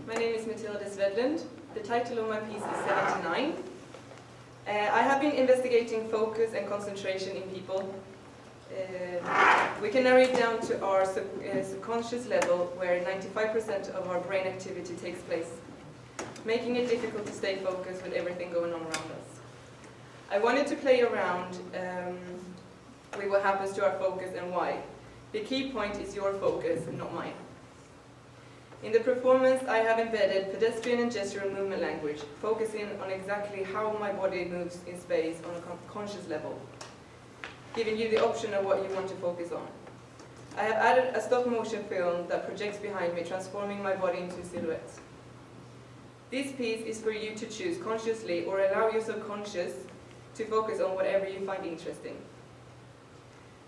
My name is Mathilde Svedlund. The title of my piece is 79. I have been investigating focus and concentration in people. We can narrow it down to our subconscious level, where 95% of our brain activity takes place, making it difficult to stay focused with everything going on around us. I wanted to play around with what happens to our focus and why. The key point is your focus, not mine. In the performance, I have embedded pedestrian and gestural movement language, focusing on exactly how my body moves in space on a conscious level, giving you the option of what you want to focus on. I have added a stop-motion film that projects behind me, transforming my body into silhouettes. This piece is for you to choose consciously or allow your subconscious to focus on whatever you find interesting.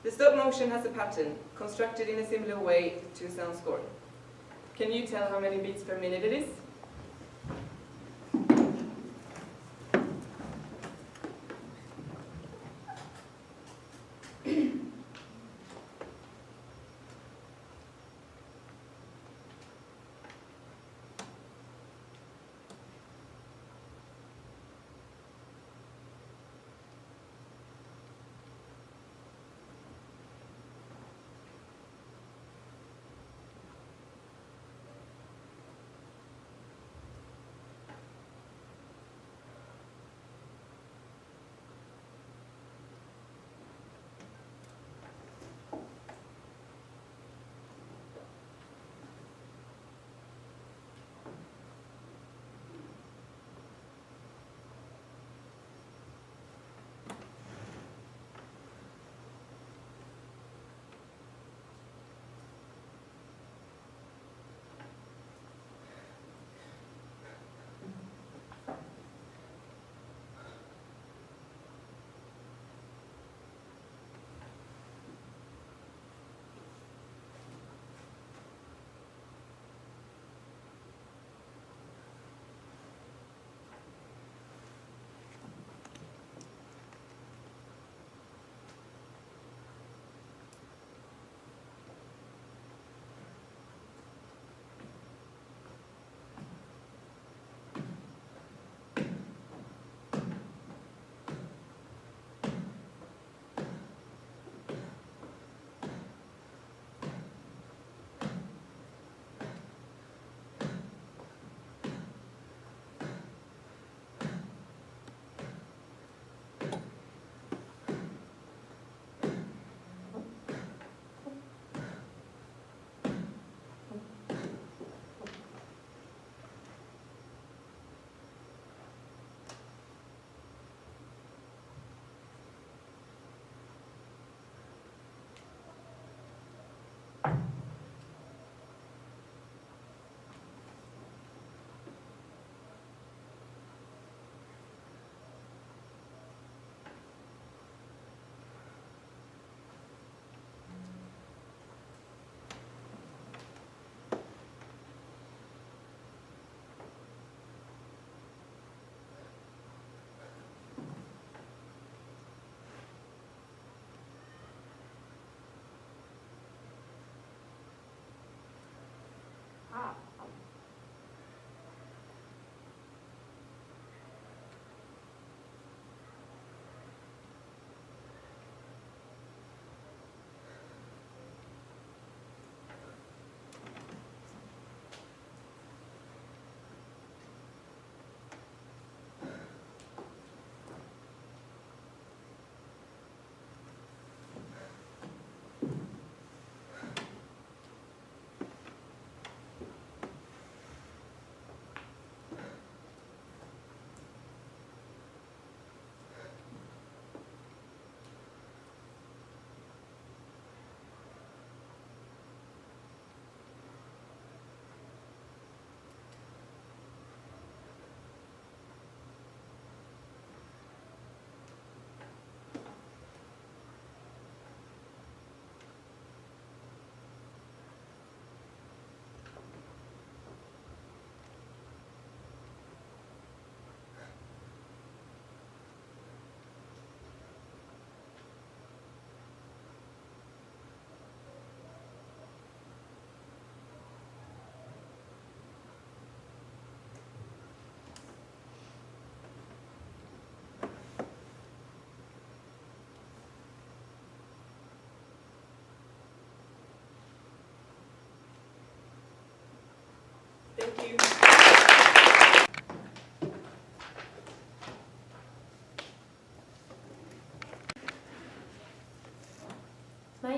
The stop-motion has a pattern, constructed in a similar way to a sound score. Can you tell how many beats per minute it is?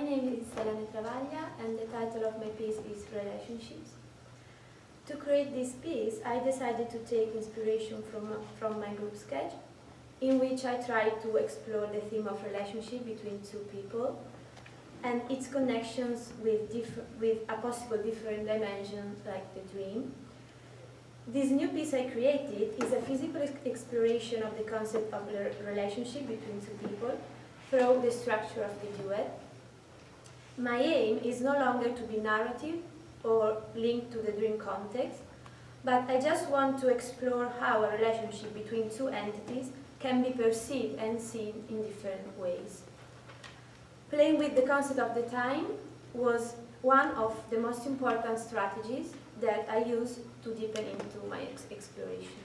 name is Selene Travaglia and the title of my piece is Relationships. To create this piece, I decided to take inspiration from my group sketch, in which I tried to explore the theme of relationship between two people and its connections with a possible different dimension like the dream. This new piece I created is a physical exploration of the concept of the relationship between two people through the structure of the duet. My aim is no longer to be narrative or linked to the dream context, but I just want to explore how a relationship between two entities can be perceived and seen in different ways. Playing with the concept of the time was one of the most important strategies that I used to deepen into my exploration.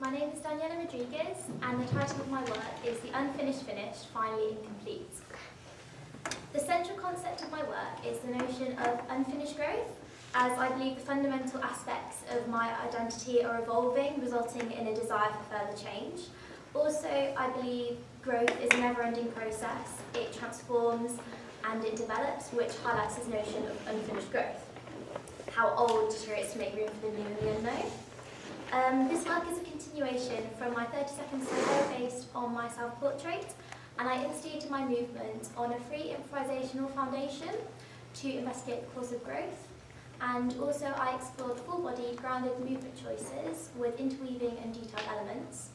My name is Daniela Rodriguez, and the title of my work is The Unfinished Finished, Finally Incomplete. The central concept of my work is the notion of unfinished growth, as I believe the fundamental aspects of my identity are evolving, resulting in a desire for further change. Also, I believe growth is a never-ending process. It transforms and it develops, which highlights this notion of unfinished growth. How old deteriorates to make room for the new and the unknown. This work is a continuation from my 30-second solo based on my self-portrait, and I instigated my movement on a free improvisational foundation to investigate the cause of growth. And also I explored full-bodied, grounded movement choices with interweaving and detailed elements.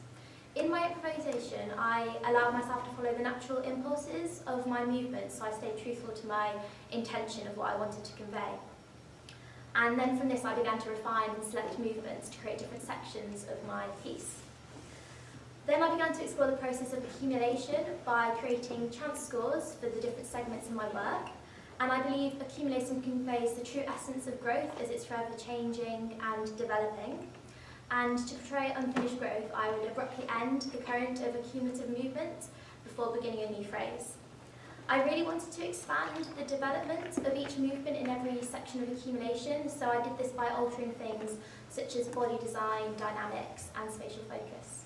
In my improvisation, I allowed myself to follow the natural impulses of my movement, so I stayed truthful to my intention of what I wanted to convey. And then from this I began to refine and select movements to create different sections of my piece. Then I began to explore the process of accumulation by creating chance scores for the different segments in my work. And I believe accumulation conveys the true essence of growth as it's forever changing and developing. And to portray unfinished growth, I would abruptly end the current of accumulative movement before beginning a new phrase. I really wanted to expand the development of each movement in every section of accumulation, so I did this by altering things such as body design, dynamics, and spatial focus.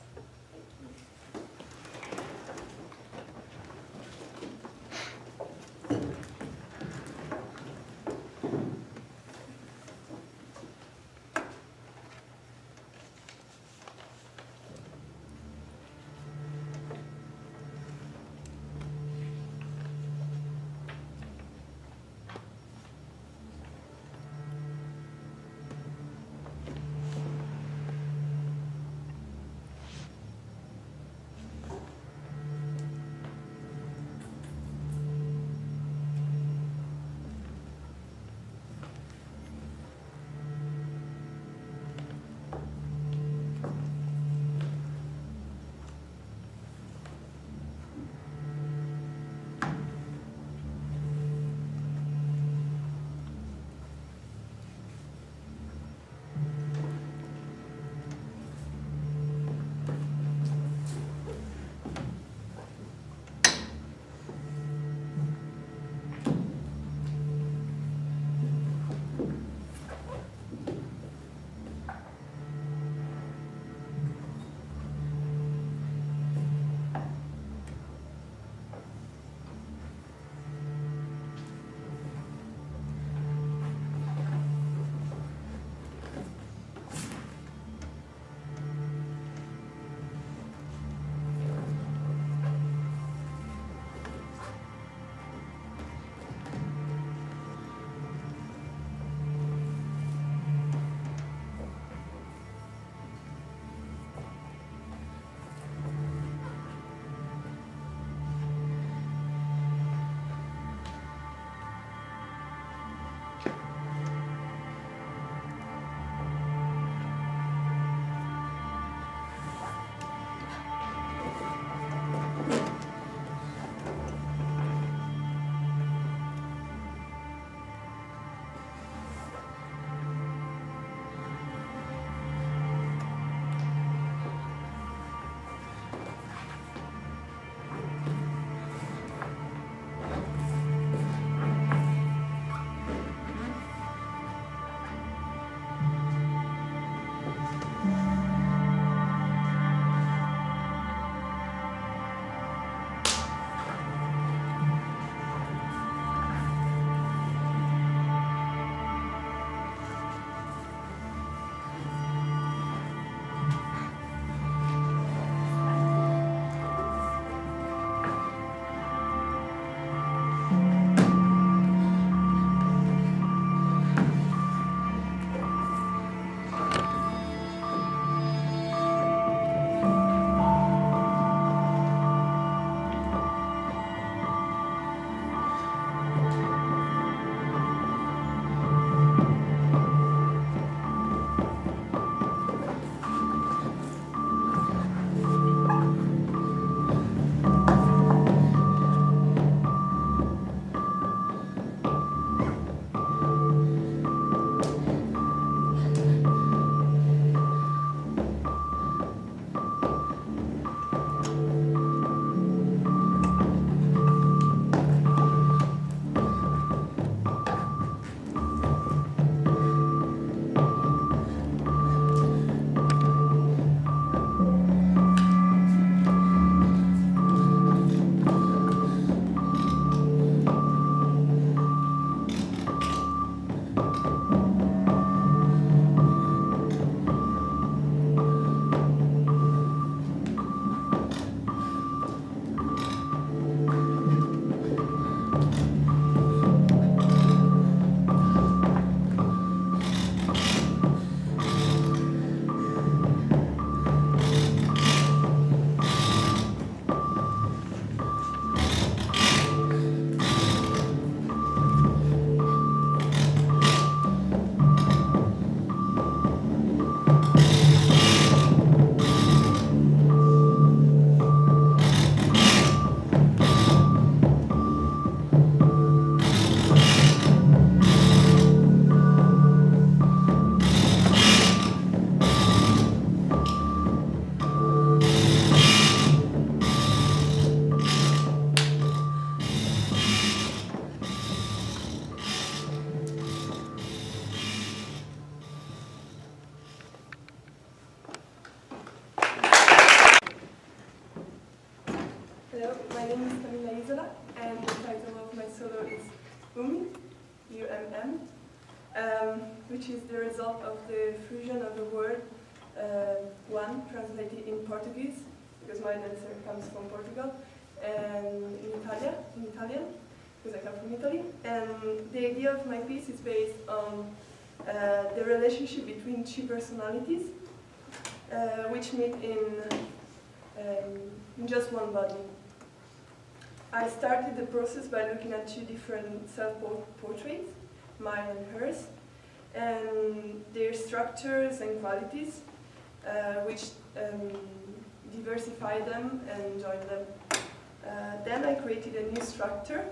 My name is Camilla Isola, and the title of my solo is UMM, which is the result of the fusion of the word one, translated in Portuguese, because my dancer comes from Portugal, and in Italian, because I come from Italy. And the idea of my piece is based on the relationship between two personalities, which meet in just one body. I started the process by looking at two different self-portraits, mine and hers, and their structures and qualities, which diversify them and join them. Then I created a new structure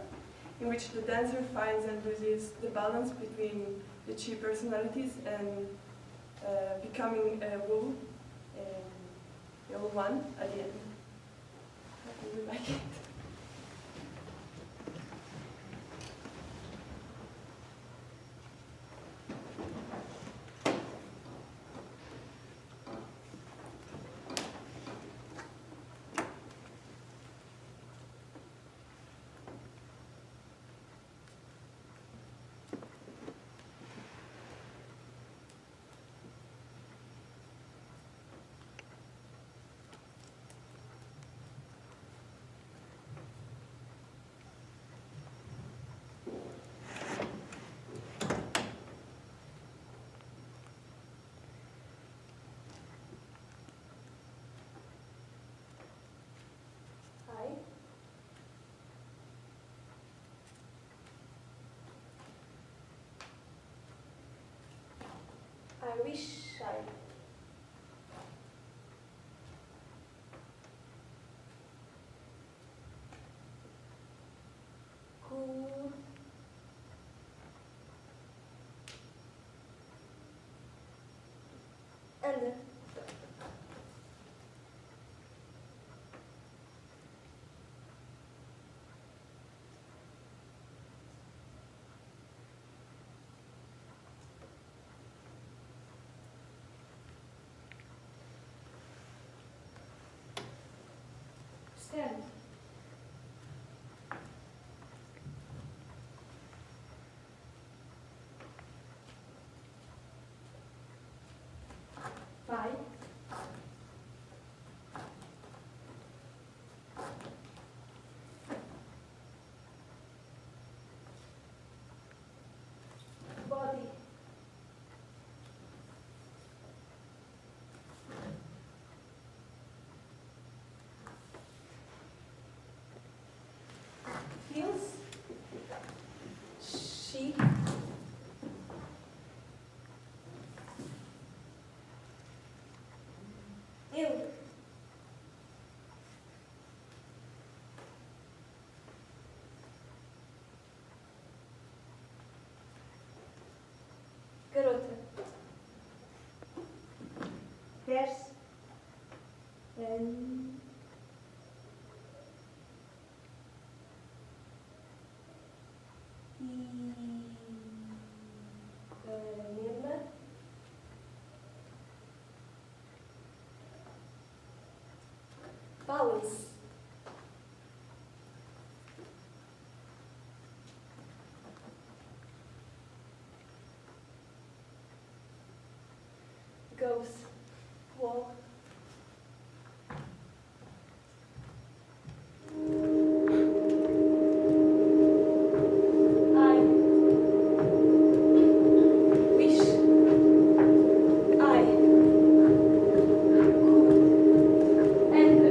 in which the dancer finds and loses the balance between the two personalities and becoming a whole one at the end. I really like it. I wish I could and stand. Vai. Body. Feels. She. Eu. Garota. Vers. Mirna. Balance. Goes. Walk. I wish I could end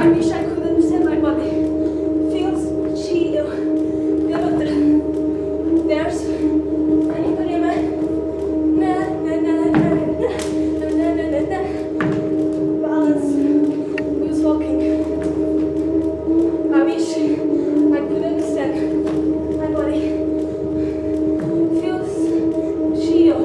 I wish I could understand my body. Feels chill. There's anybody in my na na na na na na na na na na. Balance. Who's walking? I wish I could understand my body. Feels chill.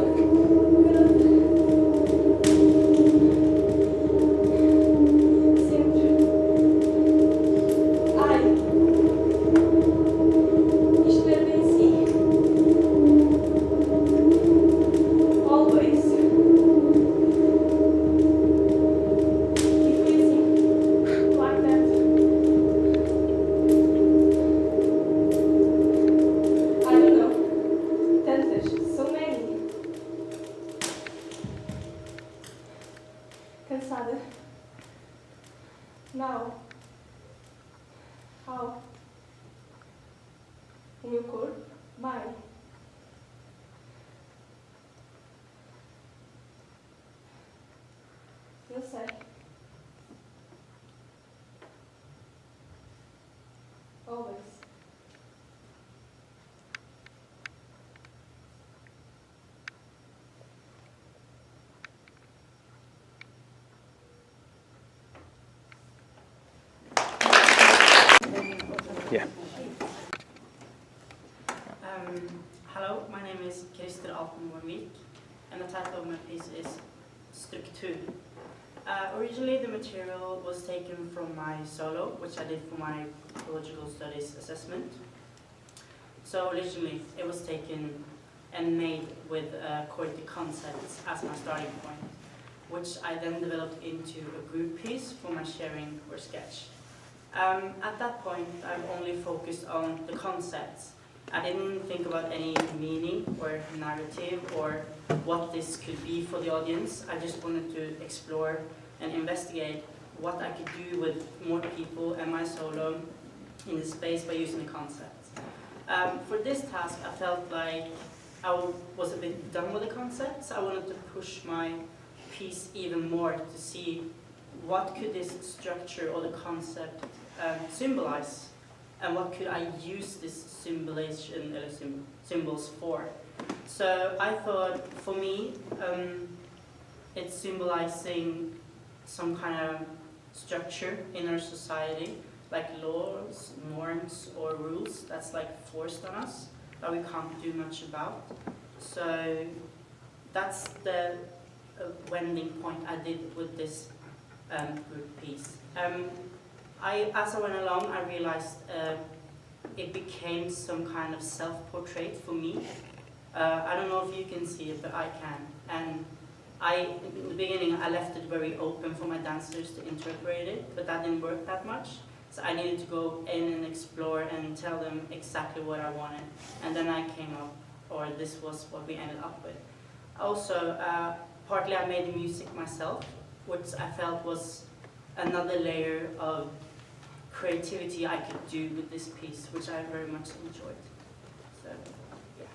Cansada. Now, how o meu corpo vai. Eu sei. Always. Yeah. Hello, my name is Christer Alpenbornvik, and the title of my piece is Struktur. Originally, the material was taken from my solo, which I did for my ecological studies assessment. So originally, it was taken and made with Corti concepts as my starting point, which I then developed into a group piece for my sharing or sketch. At that point, I've only focused on the concepts. I didn't think about any meaning or narrative or what this could be for the audience. I just wanted to explore and investigate what I could do with more people and my solo in the space by using the concepts. For this task, I felt like I was a bit done with the concepts. I wanted to push my piece even more to see what could this structure or the concept symbolize, and what could I use this symbolization symbols for. So I thought, for me, it's symbolizing some kind of structure in our society, like laws, norms, or rules that's like forced on us that we can't do much about. So that's the wending point I did with this group piece. As I went along, I realized it became some kind of self-portrait for me. I don't know if you can see it, but I can. And in the beginning, I left it very open for my dancers to interpret it, but that didn't work that much. So I needed to go in and explore and tell them exactly what I wanted. And then I came up, or this was what we ended up with. Also, partly I made the music myself, which I felt was another layer of creativity I could do with this piece, which I very much enjoyed. So, yeah.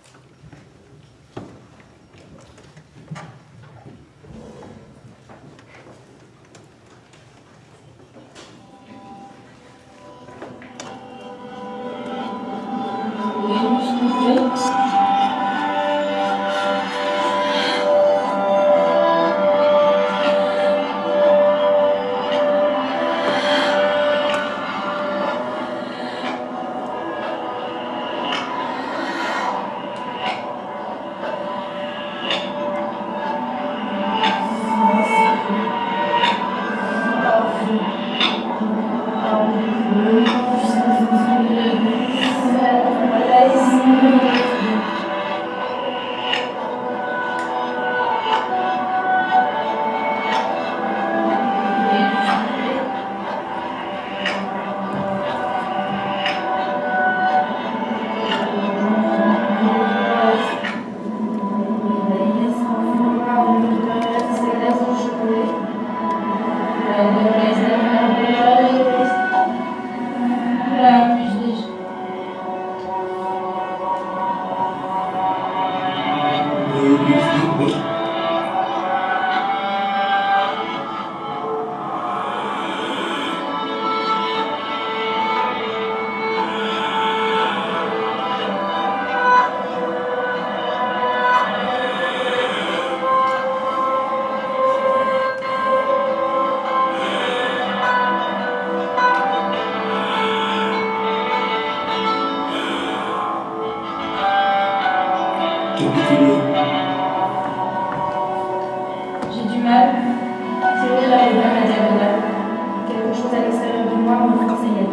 choses à l'extérieur de moi me forcent à y aller.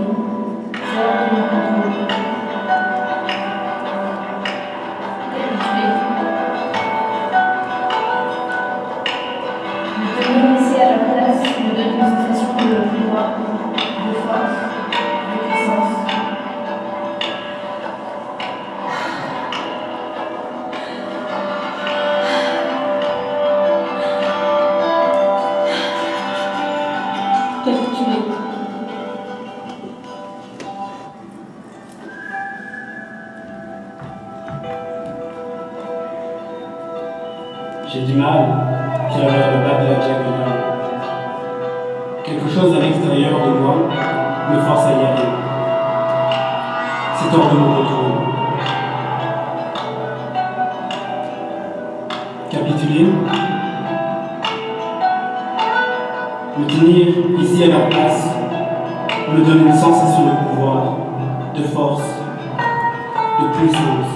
C'est hors de mon contrôle. Capituler. Ne pas me laisser à la place me donne une sensation de pouvoir, de force, de puissance. Capituler. J'ai du mal, Pierre le bas de la diagonale. Quelque chose à l'extérieur de moi me force à y aller. C'est hors de mon contrôle. Capituler. Me tenir ici à la place me donne une sensation de pouvoir, de force, de puissance.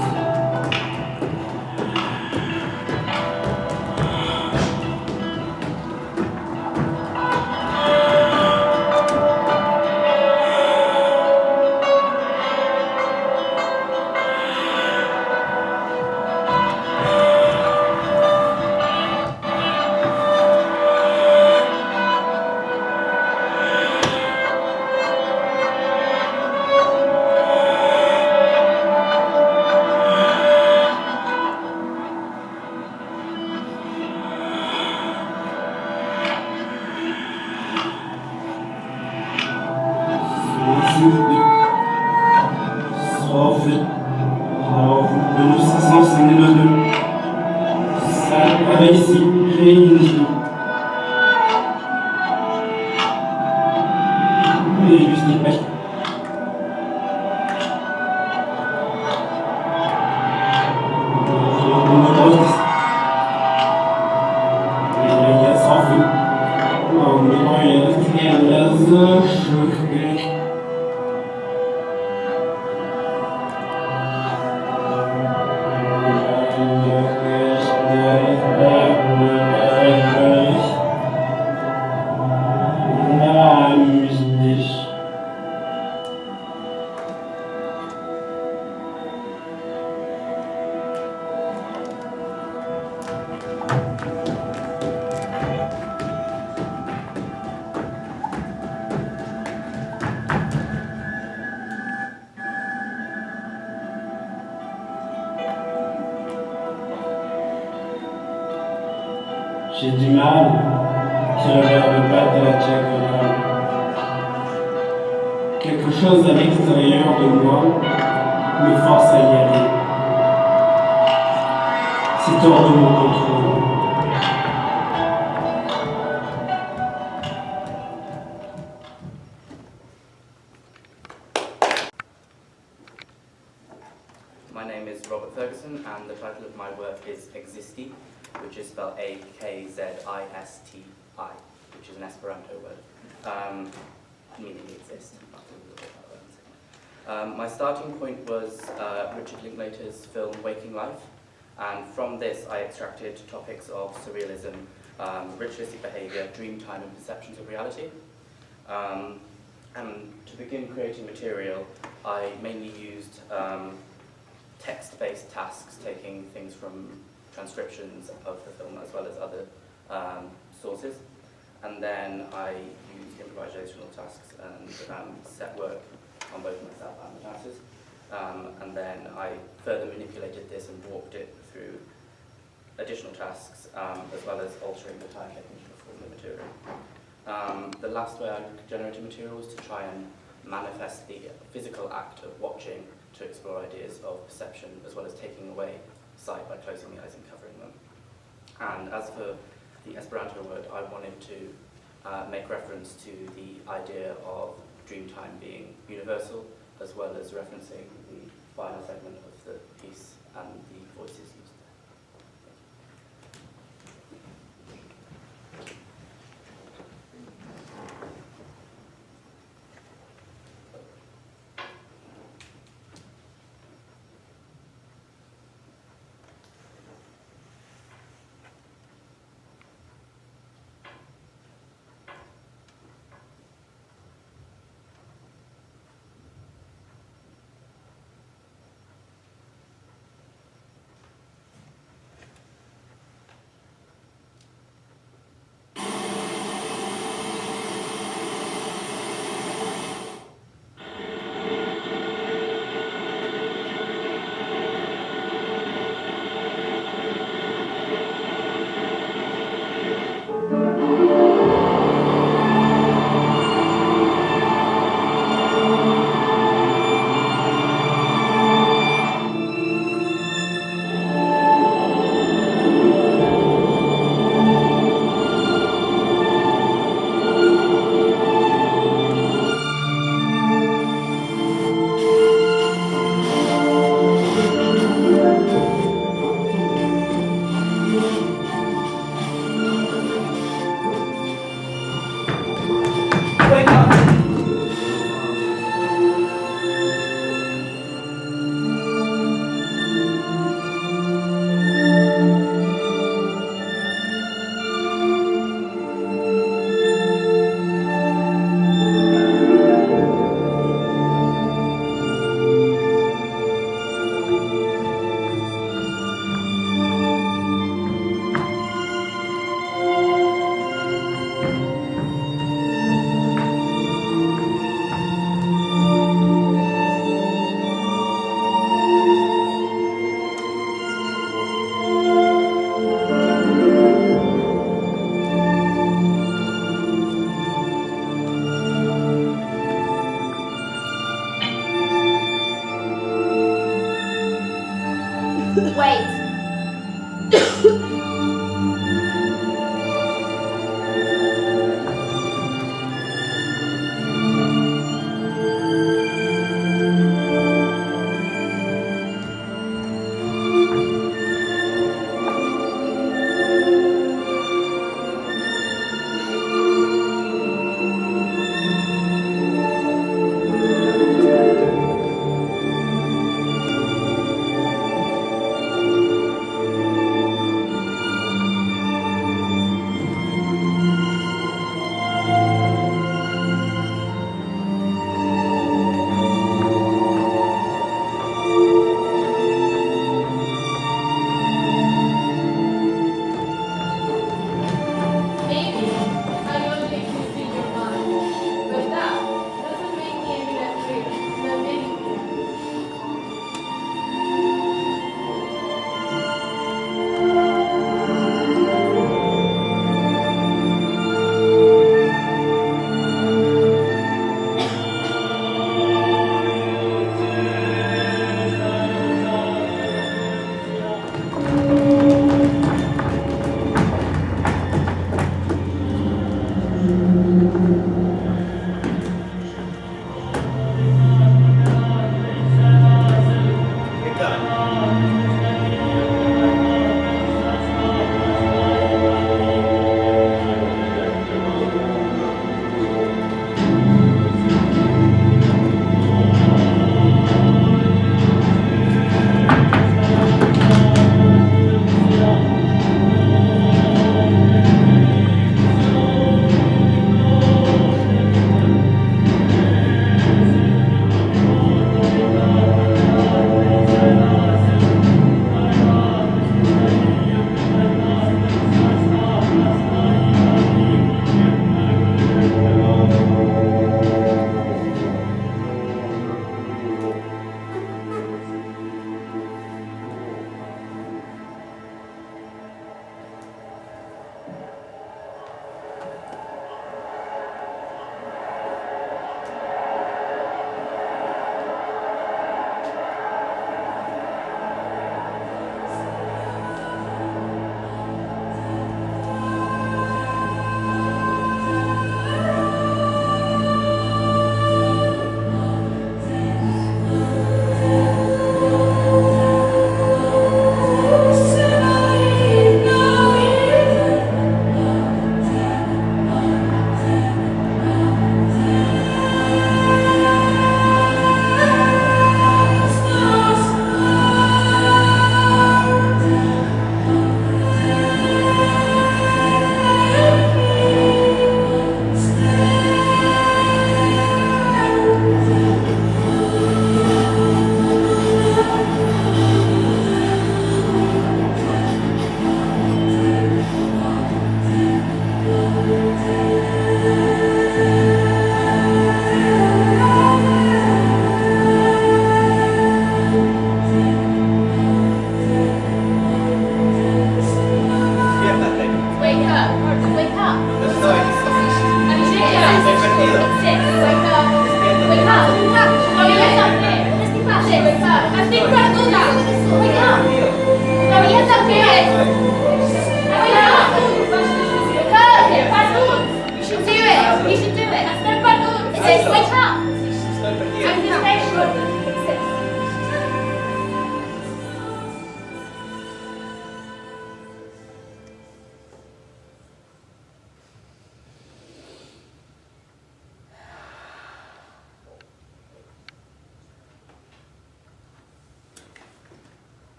J'ai du mal, Chioreographer le bas de la diagonale. Quelque chose à l'extérieur de moi me force à y aller. C'est hors de mon contrôle. My name is Robert Ferguson, and the title of my work is Existi, which is spelled Akzisti, which is an Esperanto word, meaning exist. My starting point was Richard Linklater's film Waking Life, and from this I extracted topics of surrealism, ritualistic behaviour, dream time and perceptions of reality. And to begin creating material, I mainly used text-based tasks, taking things from transcriptions of the film as well as other sources. And then I used improvisational tasks and set work on both myself and the dancers. And then I further manipulated this and walked it through additional tasks, as well as altering the time taken to perform the material. The last way I generated material was to try and manifest the physical act of watching to explore ideas of perception, as well as taking away sight by closing the eyes and covering them. And as for the Esperanto word, I wanted to make reference to the idea of Dreamtime being universal, as well as referencing the final segment of the piece and the voices used there. Wake up! Wait.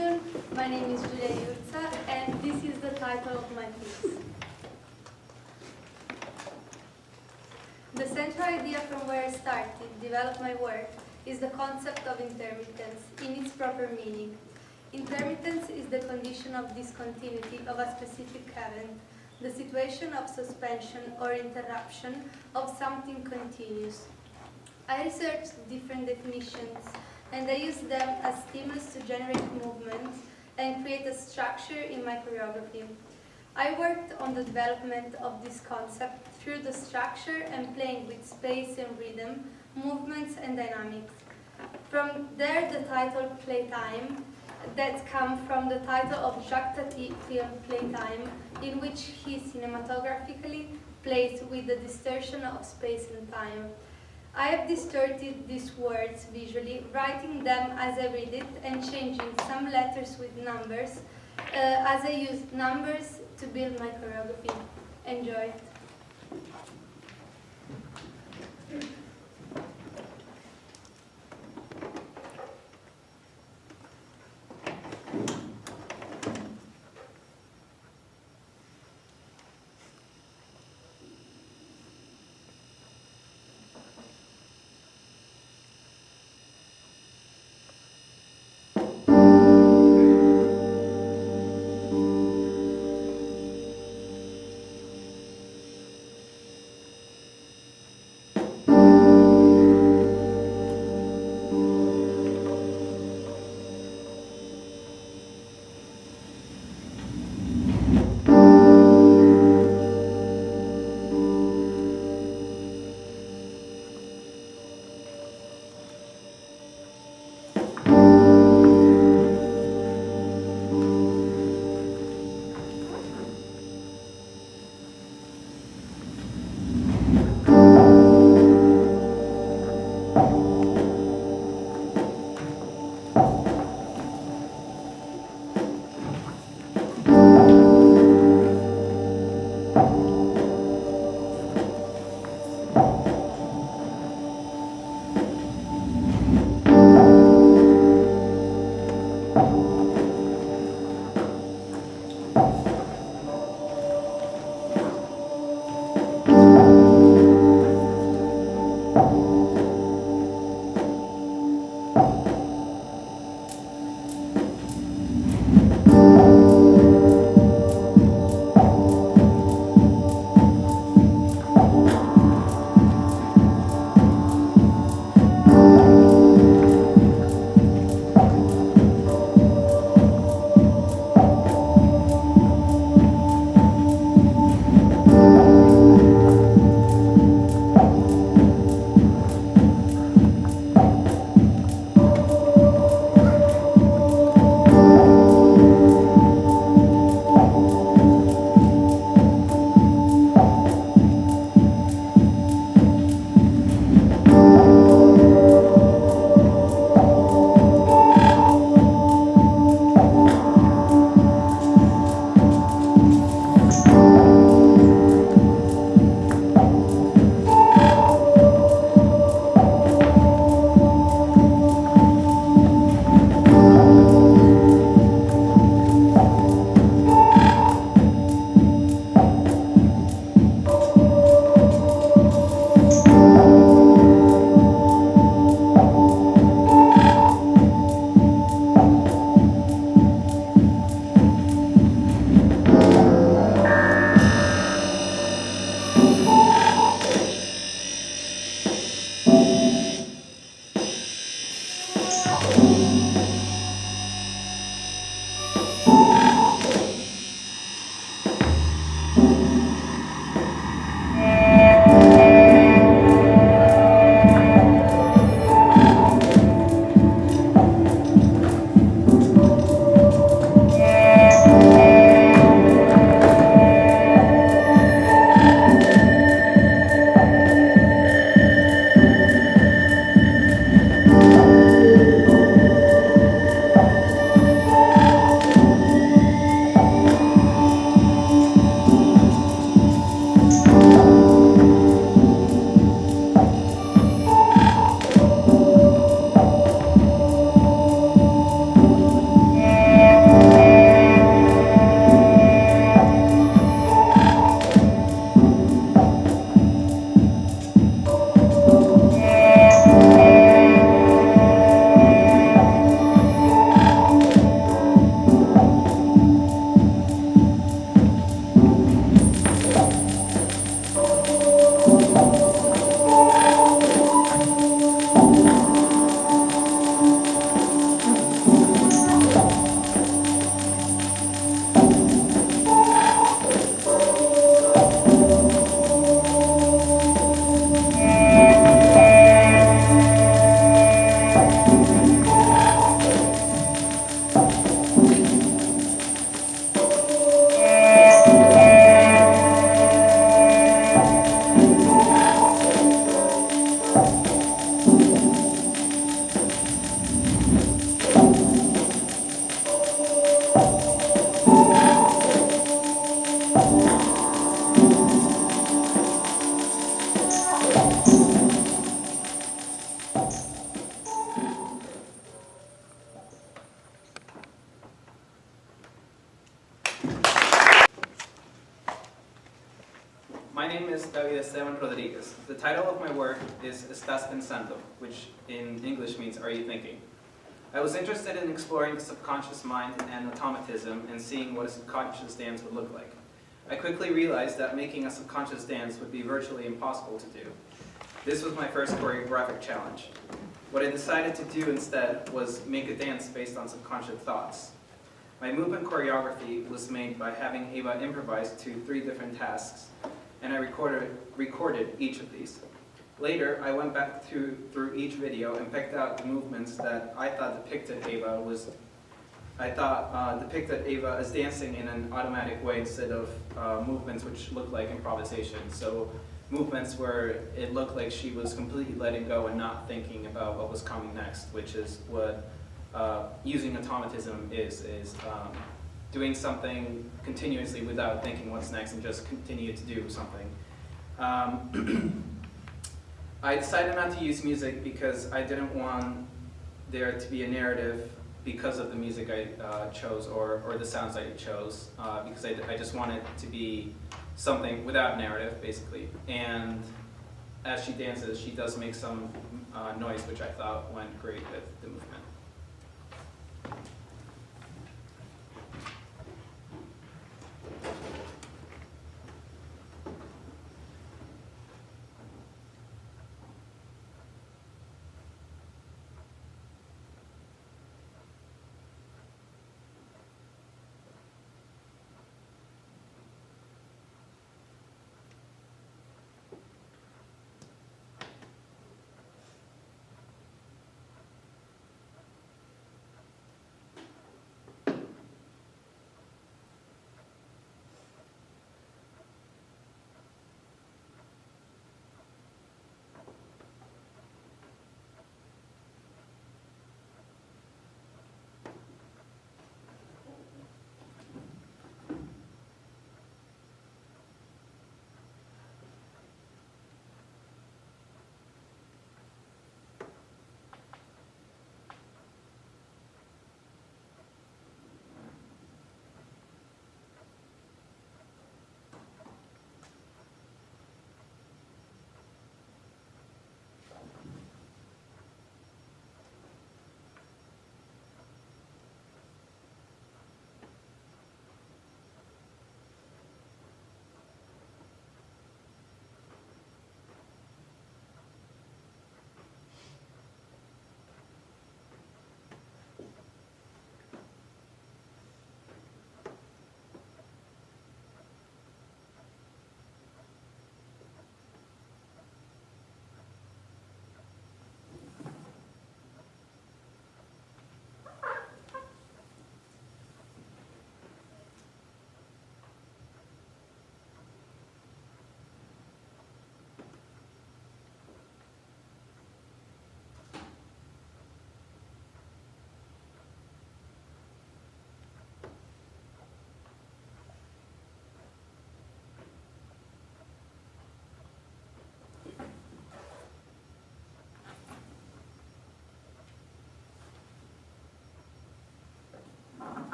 afternoon. My name is Julia Jurza, and this is the title of my piece. The central idea from where I started, developed my work, is the concept of intermittence in its proper meaning. Intermittence is the condition of discontinuity of a specific event, the situation of suspension or interruption of something continuous. I researched different definitions and I used them as stimulus to generate movement and create a structure in my choreography. I worked on the development of this concept through the structure and playing with space and rhythm, movements and dynamics. From there the title Playtime, that comes from the title of Jacques Tati film Playtime, in which he cinematographically plays with the distortion of space and time. I have distorted these words visually, writing them as I read it and changing some letters with numbers as I use numbers to build my choreography. Enjoy. My name is David Esteban Rodriguez. The title of my work is Estás Pensando, which in English means Are You Thinking? I was interested in exploring the subconscious mind and automatism and seeing what a subconscious dance would look like. I quickly realized that making a subconscious dance would be virtually impossible to do. This was my first choreographic challenge. What I decided to do instead was make a dance based on subconscious thoughts. My movement choreography was made by having Eva improvise to 3 different tasks, and I recorded each of these. Later, I went back through each video and picked out the movements that I thought depicted Eva as dancing in an automatic way instead of movements which looked like improvisation. So movements where it looked like she was completely letting go and not thinking about what was coming next, which is what using automatism is doing something continuously without thinking what's next and just continue to do something. I decided not to use music because I didn't want there to be a narrative because of the music I chose or the sounds I chose, because I just wanted to be something without narrative, basically. And as she dances, she does make some noise, which I thought went great with the movement.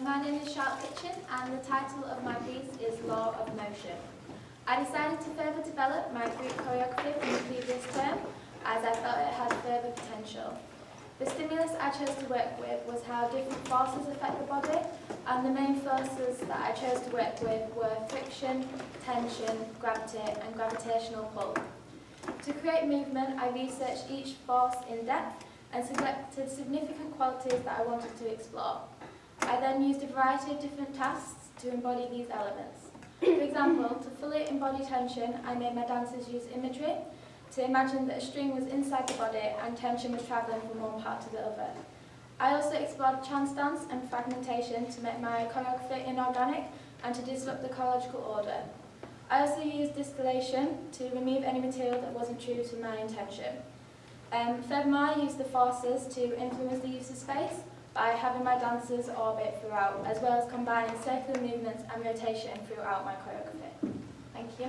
My name is Charlotte Kitchen, and the title of my piece is Law of Motion. I decided to further develop my Greek choreography from the previous term, as I felt it had further potential. The stimulus I chose to work with was how different forces affect the body, and the main forces that I chose to work with were friction, tension, gravity, and gravitational pull. To create movement, I researched each force in depth and selected significant qualities that I wanted to explore. I then used a variety of different tasks to embody these elements. For example, to fully embody tension, I made my dancers use imagery to imagine that a string was inside the body and tension was travelling from one part to the other. I also explored chance dance and fragmentation to make my choreography inorganic and to disrupt the chronological order. I also used distillation to remove any material that wasn't true to my intention. Furthermore, I used the forces to influence the use of space by having my dancers orbit throughout, as well as combining circular movements and rotation throughout my choreography. Thank you.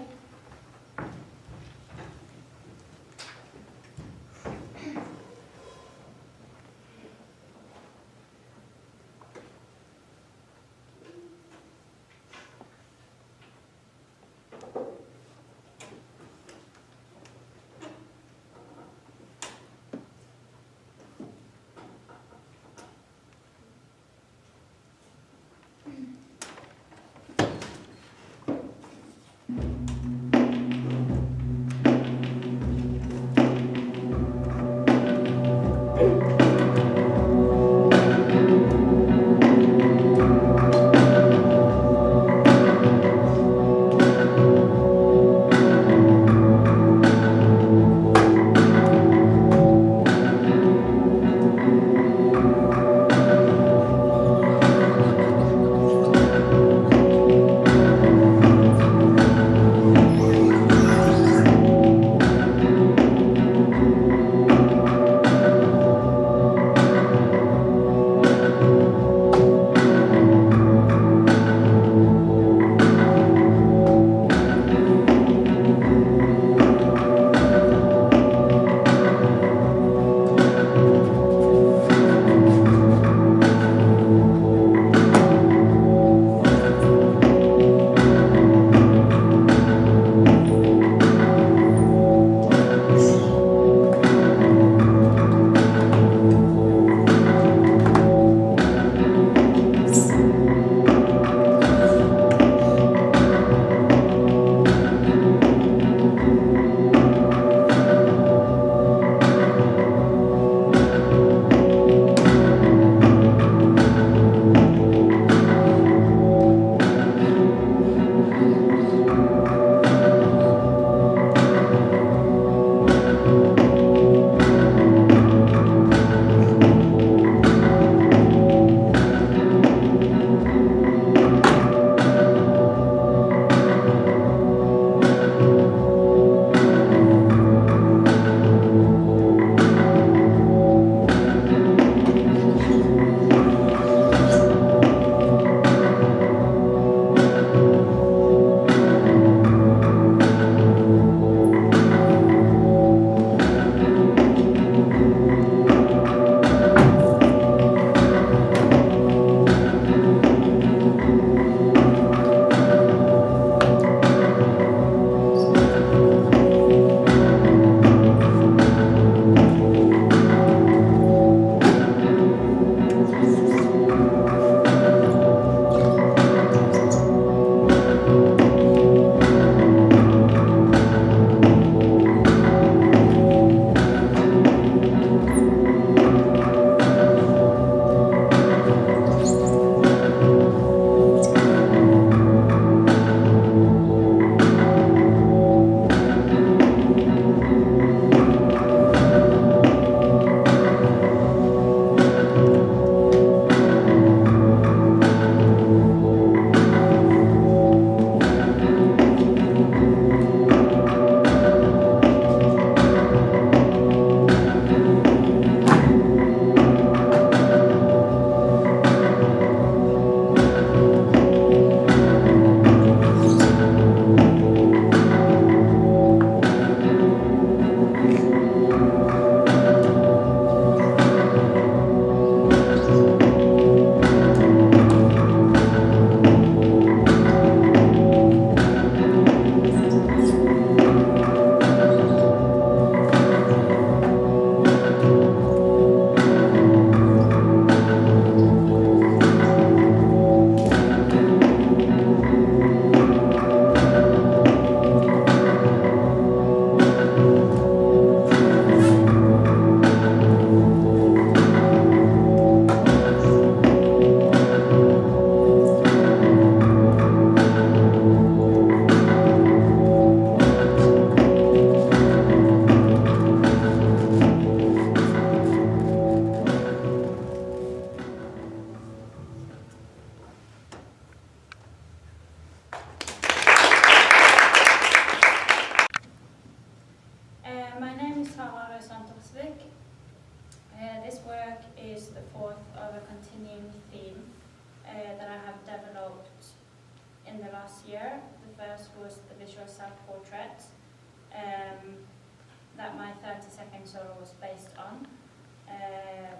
solo was based on,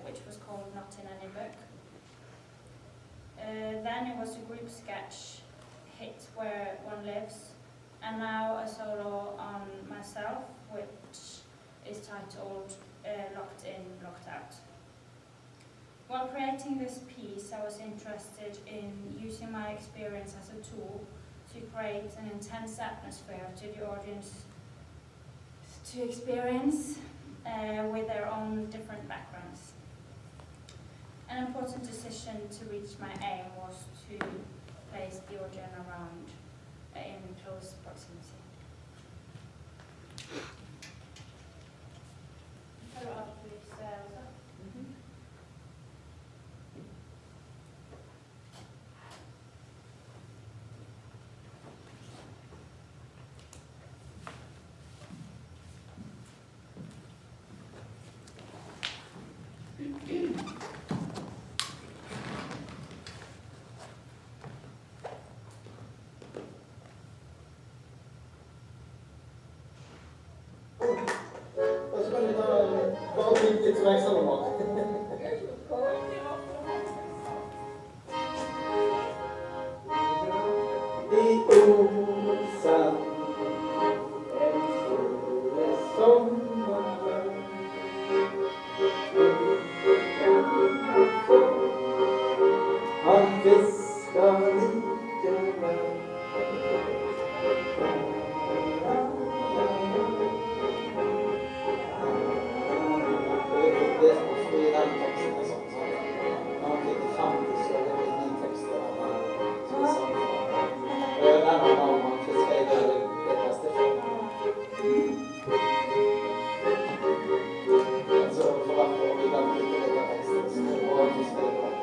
which was called Not in Any Book. Then it was a group sketch, Hit Where One Lives, and now a solo on myself, which is titled Locked In, Locked Out. While creating this piece, I was interested in using my experience as a tool to create an intense atmosphere to the audience to experience with their own different backgrounds. An important decision to reach my aim was to place the audience around in close proximity. Follow up with Elsa. Och så kan du ta riktigt så verksamma mat. I osan en sommar han fiskar lite mer. Det som är den texten och sånt. Man har lite fantis och det blir ny texter av som är samma. Den har man fiskar i det bästa för. Alltså för varför om vi ibland lite lite texter så är det bara att fiska i det.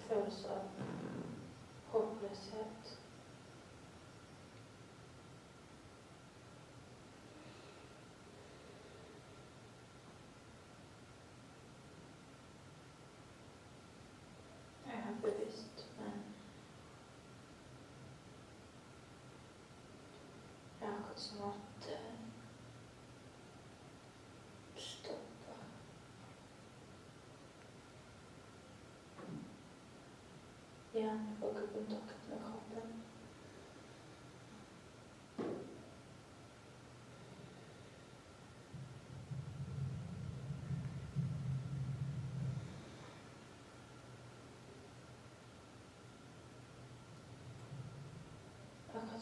Känsla av hopplöshet. Jag är bevisst, men jag har som att stoppa. Hjärnan får kontakt med kroppen.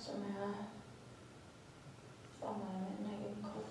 som jag stannar med en egen kopp.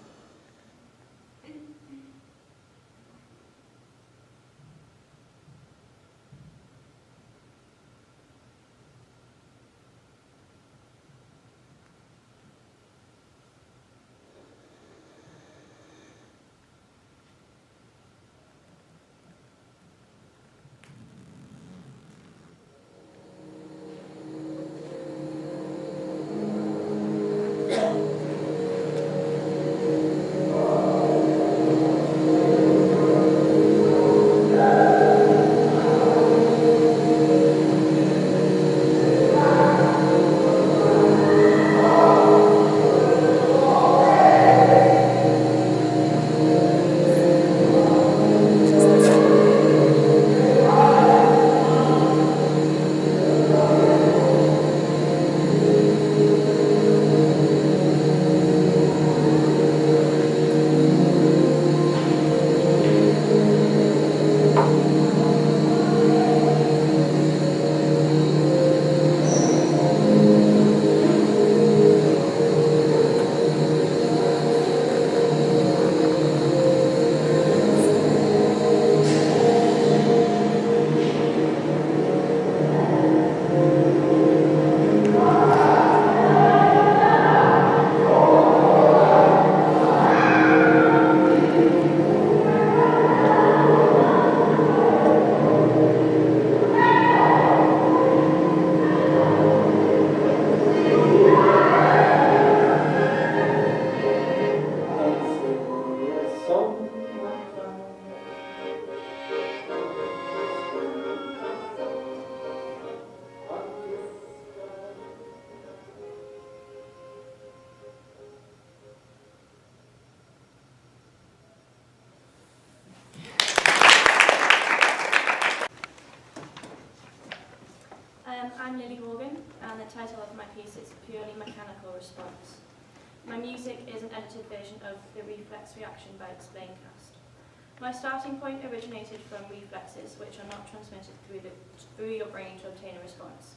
I'm Lily Morgan, and the title of my piece is Purely Mechanical Response. My music is an edited version of the reflex reaction by Explaincast. My starting point originated from reflexes which are not transmitted through your brain to obtain a response.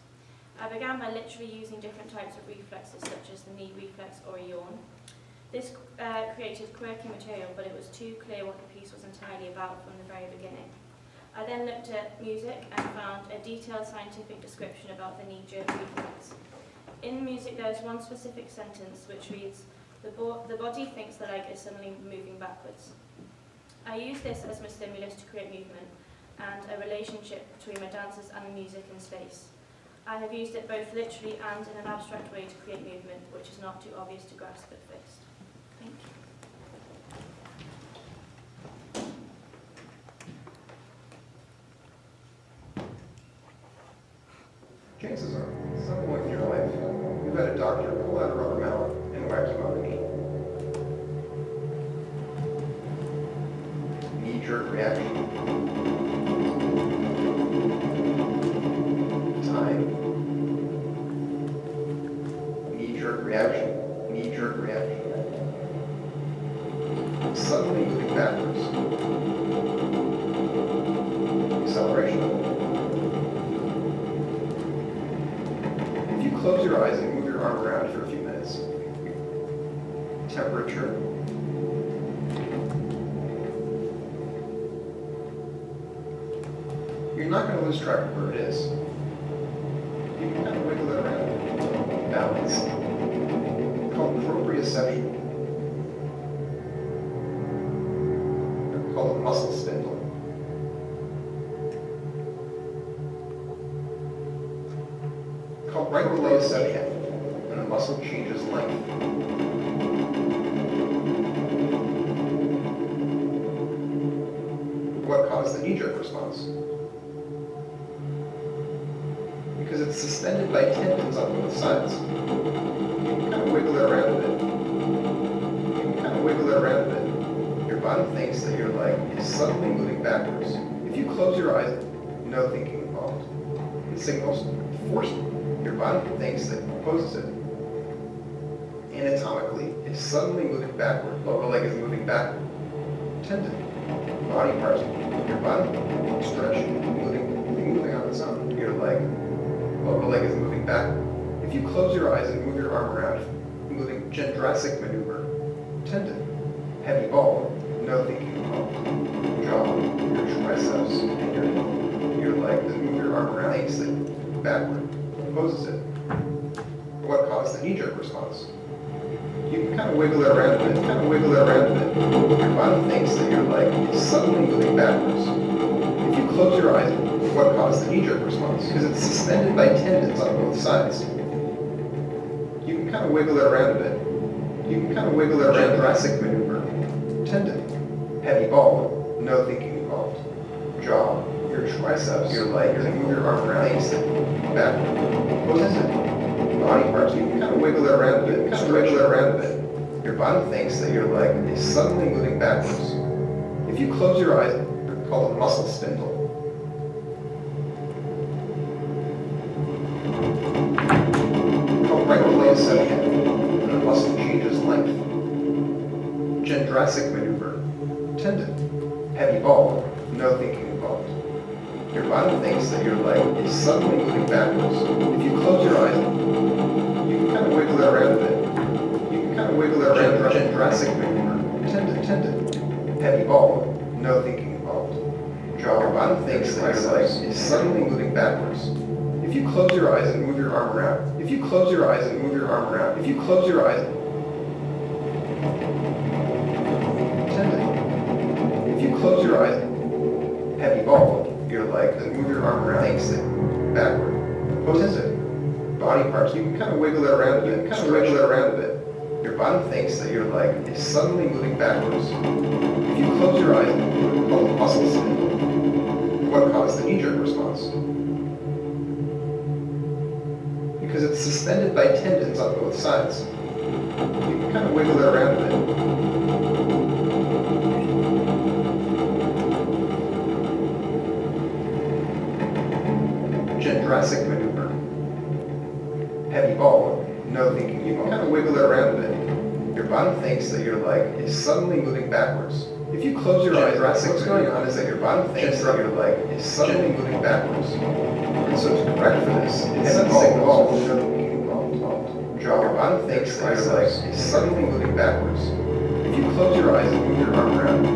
I began by literally using different types of reflexes such as the knee reflex or a yawn. This created quirky material, but it was too clear what the piece was entirely about from the very beginning. I then looked at music and found a detailed scientific description about the knee-jerk reflex. In music there is one specific sentence which reads, the body thinks the leg is suddenly moving backwards. I use this as my stimulus to create movement and a relationship between my dancers and the music in space. I have used it both literally and in an abstract way to create movement, which is not too obvious to grasp at first. Thank you. Chances are, at some point in your life, you've had a doctor pull out a rubber mallet and whack you on the knee. Knee-jerk reaction. Time. Knee-jerk reaction. Knee-jerk reaction. Suddenly moving backwards. Acceleration. Close your eyes and move your arm around for a few minutes. Temperature. You're not going to lose track of where it is. You can kind of wiggle it around. Balance. It's called proprioception. They're called muscle spindle. Called right below seption, and the muscle changes length. What caused the knee-jerk response? Because it's suspended by tendons on both sides. You can kind of wiggle it around a bit. You can kind of wiggle it around a bit. Your body thinks that your leg is suddenly moving backwards. If you close your eyes, no thinking involved. It signals force. Your body thinks that opposes it. Anatomically, it's suddenly moving backward. Lower leg is moving backward. Tendon, body parts, your body stretch, moving on its own. Your leg, lower leg is moving backward. If If you close your eyes and move your arm around, moving Gendrasic maneuver, tendon, heavy ball, no thinking involved, jaw, your triceps, and your leg, then move your arm around, takes it backward, opposes it. What caused the knee-jerk response? You can kind of wiggle it around a bit, Your body thinks that your leg is suddenly moving backwards. If you close your eyes, what caused the knee-jerk response? Because it's suspended by tendons on both sides. You can kind of wiggle it around a bit. Gendrasic maneuver, tendon, heavy ball, no thinking involved, jaw, your triceps, your leg, then move your arm around, takes it backward, opposes it. Body parts, you can kind of wiggle it around a bit, Your body thinks that your leg is suddenly moving backwards. If you close your eyes, it's called a muscle spindle. Called microplasium, when a muscle changes length. Gendrasic maneuver, tendon, heavy ball, no thinking involved. Your body thinks that your leg is suddenly moving backwards. If you close your eyes, you can kind of wiggle it around a bit. Gendrasic maneuver, tendon, heavy ball, no thinking involved. Jaw, your body thinks that your leg is suddenly moving backwards. If you close your eyes and move your arm around, tendon. If you close your eyes, heavy ball, your leg, then move your arm around, takes it backward, opposes it. Body parts, you can kind of wiggle it around a bit, Your body thinks that your leg is suddenly moving backwards. If you close your eyes, it's called a muscle spindle. What caused the knee-jerk response? Because it's suspended by tendons on both sides. You can kind of wiggle it around a bit. Gendrasic maneuver. Heavy ball, no thinking. You can kind of wiggle it around a bit. Your body thinks that your leg is suddenly moving backwards. If you close your eyes, what's going on is that your body thinks that your leg is suddenly moving backwards. And so to correct for this, it sends signals. Your body thinks that your leg is suddenly moving backwards. If you close your eyes and move your arm around,